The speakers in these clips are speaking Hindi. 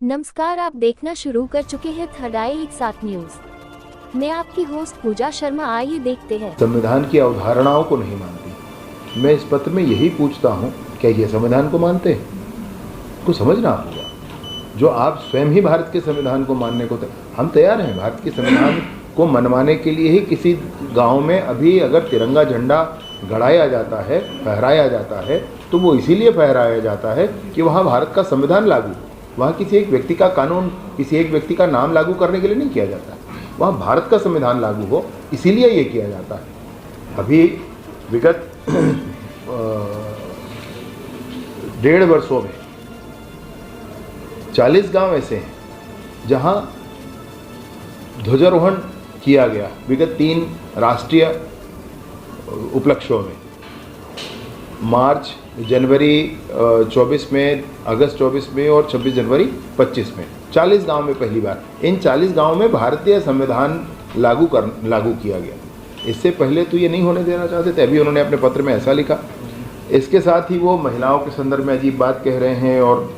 नमस्कार, आप देखना शुरू कर चुके हैं थर्ड आई एक साथ न्यूज। मैं आपकी होस्ट पूजा शर्मा। आइए देखते हैं। संविधान की अवधारणाओं को नहीं मानती। मैं इस पत्र में यही पूछता हूँ, क्या ये संविधान को मानते हैं? को समझना होगा। जो आप स्वयं ही भारत के संविधान को मानने को हम तैयार हैं। भारत के संविधान को मनवाने के लिए ही किसी गांव में अभी अगर तिरंगा झंडा गड़ाया जाता है, फहराया जाता है, तो वो इसीलिए फहराया जाता है कि वहाँ भारत का संविधान लागू, वहाँ किसी एक व्यक्ति का कानून, किसी एक व्यक्ति का नाम लागू करने के लिए नहीं किया जाता। वहाँ भारत का संविधान लागू हो, इसीलिए ये किया जाता है। अभी विगत 1.5 वर्षों में 40 गांव ऐसे हैं जहाँ ध्वजारोहण किया गया विगत 3 राष्ट्रीय उपलक्ष्यों में। मार्च जनवरी 24 में, अगस्त 24 में और 26 जनवरी 25 में 40 गांव में पहली बार इन 40 गांव में भारतीय संविधान लागू किया गया। इससे पहले तो ये नहीं होने देना चाहते थे। अभी उन्होंने अपने पत्र में ऐसा लिखा। इसके साथ ही वो महिलाओं के संदर्भ में अजीब बात कह रहे हैं और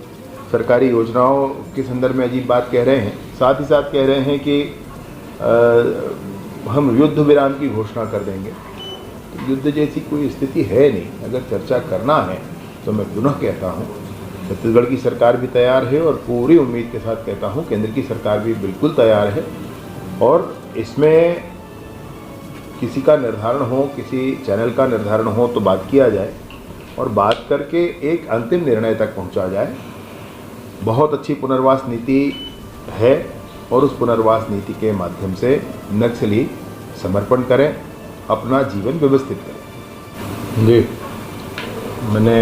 सरकारी योजनाओं के संदर्भ में अजीब बात कह रहे हैं। साथ ही साथ कह रहे हैं कि हम युद्ध विराम की घोषणा कर देंगे। युद्ध जैसी कोई स्थिति है नहीं। अगर चर्चा करना है तो मैं पुनः कहता हूँ, छत्तीसगढ़ की सरकार भी तैयार है और पूरी उम्मीद के साथ कहता हूँ केंद्र की सरकार भी बिल्कुल तैयार है। और इसमें किसी का निर्धारण हो, किसी चैनल का निर्धारण हो तो बात किया जाए और बात करके एक अंतिम निर्णय तक पहुँचा जाए। बहुत अच्छी पुनर्वास नीति है और उस पुनर्वास नीति के माध्यम से नक्सली समर्पण करें, अपना जीवन व्यवस्थित करें। जी, मैंने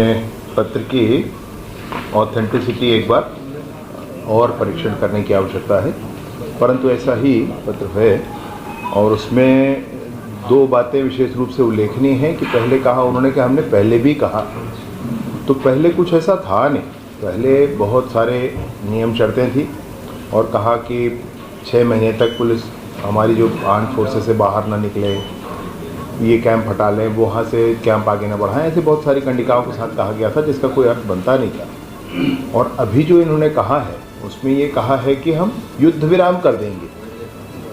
पत्र की ऑथेंटिसिटी एक बार और परीक्षण करने की आवश्यकता है, परंतु ऐसा ही पत्र है और उसमें 2 बातें विशेष रूप से उल्लेखनीय हैं। कि पहले कहा उन्होंने कि हमने पहले भी कहा, तो पहले कुछ ऐसा था नहीं। पहले बहुत सारे नियम शर्तें थी और कहा कि 6 महीने तक पुलिस हमारी जो आर्म्ड फोर्सेस से बाहर ना निकले, ये कैंप हटा लें, वहाँ से कैंप आगे ना बढ़ाएं। ऐसे बहुत सारी कंडिकाओं के साथ कहा गया था जिसका कोई अर्थ बनता नहीं था। और अभी जो इन्होंने कहा है उसमें ये कहा है कि हम युद्ध विराम कर देंगे।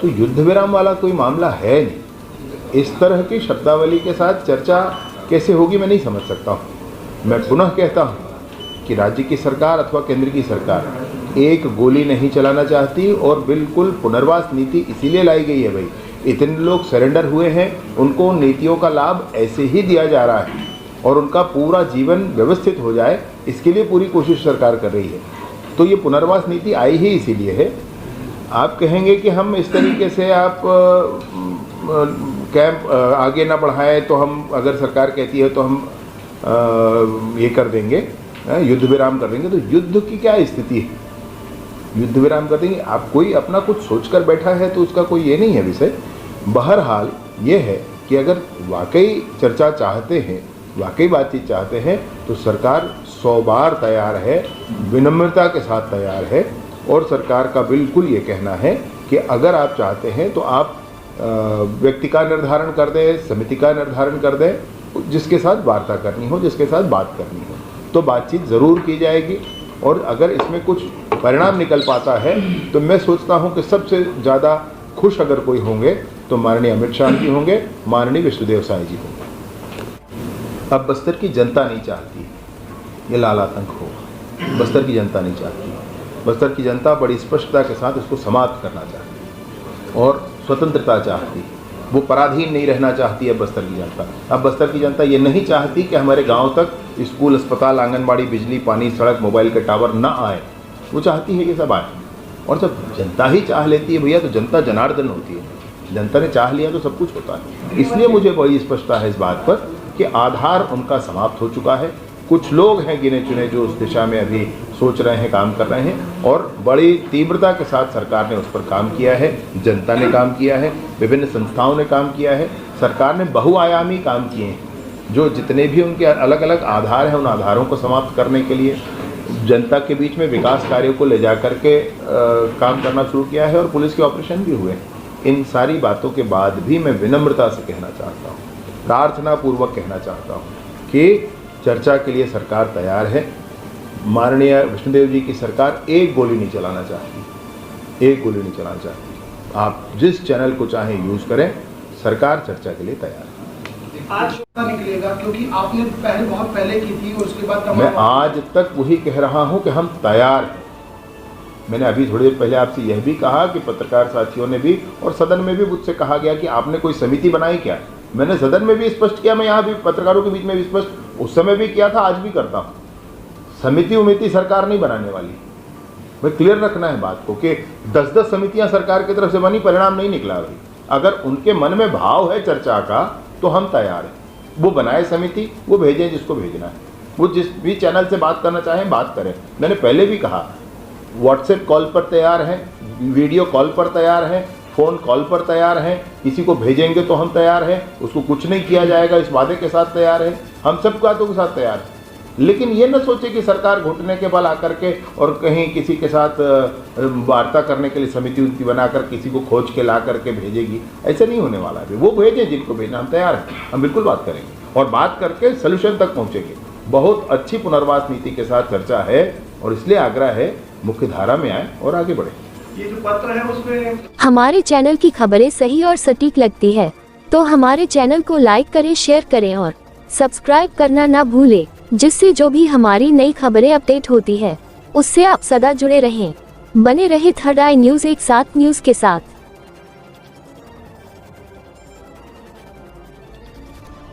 तो युद्ध विराम वाला कोई मामला है नहीं। इस तरह की शब्दावली के साथ चर्चा कैसे होगी मैं नहीं समझ सकता हूँ। मैं पुनः कहता हूँ कि राज्य की सरकार अथवा केंद्र की सरकार एक गोली नहीं चलाना चाहती और बिल्कुल पुनर्वास नीति इसीलिए लाई गई है। भाई, इतने लोग सरेंडर हुए हैं, उनको नीतियों का लाभ ऐसे ही दिया जा रहा है और उनका पूरा जीवन व्यवस्थित हो जाए, इसके लिए पूरी कोशिश सरकार कर रही है। तो ये पुनर्वास नीति आई ही इसीलिए है। आप कहेंगे कि हम इस तरीके से आप कैंप आगे ना बढ़ाएं, तो हम, अगर सरकार कहती है तो हम ये कर देंगे, युद्ध विराम कर देंगे। तो युद्ध की क्या स्थिति है? युद्ध विराम कर देंगे? आप कोई अपना कुछ सोचकर बैठा है तो उसका कोई ये नहीं है विषय। बहरहाल ये है कि अगर वाकई चर्चा चाहते हैं, वाकई बातचीत चाहते हैं, तो सरकार 100 बार तैयार है, विनम्रता के साथ तैयार है। और सरकार का बिल्कुल ये कहना है कि अगर आप चाहते हैं तो आप व्यक्ति का निर्धारण कर दें, समिति का निर्धारण कर दें, जिसके साथ वार्ता करनी हो, जिसके साथ बात करनी हो, तो बातचीत ज़रूर की जाएगी। और अगर इसमें कुछ परिणाम निकल पाता है तो मैं सोचता हूं कि सबसे ज़्यादा खुश अगर कोई होंगे तो माननीय अमित शाह जी होंगे, माननीय विष्णुदेव साय जी होंगे। अब बस्तर की जनता नहीं चाहती ये लाल आतंक हो। बस्तर की जनता नहीं चाहती। बस्तर की जनता बड़ी स्पष्टता के साथ इसको समाप्त करना चाहती और स्वतंत्रता चाहती। वो पराधीन नहीं रहना चाहती है बस्तर की जनता। अब बस्तर की जनता ये नहीं चाहती कि हमारे गांव तक स्कूल, अस्पताल, आंगनबाड़ी, बिजली, पानी, सड़क, मोबाइल के टावर ना आए। वो चाहती है कि सब आए। और जब जनता ही चाह लेती है भैया, तो जनता जनार्दन होती है। जनता ने चाह लिया तो सब कुछ होता है। इसलिए मुझे बड़ी स्पष्टता है इस बात पर कि आधार उनका समाप्त हो चुका है। कुछ लोग हैं गिने चुने जो उस दिशा में अभी सोच रहे हैं, काम कर रहे हैं और बड़ी तीव्रता के साथ सरकार ने उस पर काम किया है। जनता ने काम किया है, विभिन्न संस्थाओं ने काम किया है, सरकार ने बहुआयामी काम किए हैं। जो जितने भी उनके अलग अलग आधार हैं, उन आधारों को समाप्त करने के लिए जनता के बीच में विकास कार्यों को ले जा करके काम करना शुरू किया है और पुलिस के ऑपरेशन भी हुए। इन सारी बातों के बाद भी मैं विनम्रता से कहना चाहता हूँ, प्रार्थना पूर्वक कहना चाहता हूँ कि चर्चा के लिए सरकार तैयार है। माननीय विष्णुदेव जी की सरकार एक गोली नहीं चलाना चाहती, एक गोली नहीं चलाना चाहती। आप जिस चैनल को चाहें यूज़ करें, सरकार चर्चा के लिए तैयार है। आज निकलेगा क्योंकि आपने बहुत पहले की थी और उसके बाद मैं आज तक वही कह रहा हूं कि हम तैयार हैं। मैंने अभी थोड़ी देर पहले आपसे यह भी कहा कि पत्रकार साथियों ने भी और सदन में भी मुझसे कहा गया कि आपने कोई समिति बनाई क्या। मैंने सदन में भी स्पष्ट किया, मैं यहाँ भी पत्रकारों के बीच में भी स्पष्ट उस समय भी किया था, आज भी करता हूँ। समिति उमिति सरकार नहीं बनाने वाली। मैं क्लियर रखना है बात को कि 10-10 समितियां सरकार की तरफ से बनी, परिणाम नहीं निकला भाई। अगर उनके मन में भाव है चर्चा का तो हम तैयार हैं। वो बनाए समिति, वो भेजें जिसको भेजना है, वो जिस भी चैनल से बात करना चाहें बात करें। मैंने पहले भी कहा, व्हाट्सएप कॉल पर तैयार हैं, वीडियो कॉल पर तैयार हैं, फ़ोन कॉल पर तैयार हैं, किसी को भेजेंगे तो हम तैयार हैं, उसको कुछ नहीं किया जाएगा इस वादे के साथ तैयार हैं, हम सब बातों के साथ तैयार हैं। लेकिन ये न सोचे कि सरकार घुटने के बल आकर के और कहीं किसी के साथ वार्ता करने के लिए समिति उनकी बनाकर किसी को खोज के ला करके भेजेगी, ऐसे नहीं होने वाला है। वो भेजें जिनको भेजना, हम तैयार हैं, हम बिल्कुल बात करेंगे और बात करके सोल्यूशन तक पहुँचेंगे। बहुत अच्छी पुनर्वास नीति के साथ चर्चा है और इसलिए आग्रह है मुख्य धारा में आए और आगे बढ़े। ये जो पत्र है उसमें हमारे चैनल की खबरें सही और सटीक लगती है तो हमारे चैनल को लाइक करें, शेयर करें और सब्सक्राइब करना ना भूलें, जिससे जो भी हमारी नई खबरें अपडेट होती है उससे आप सदा जुड़े रहें। बने रहे थर्ड आई न्यूज़ एक साथ न्यूज़ के साथ।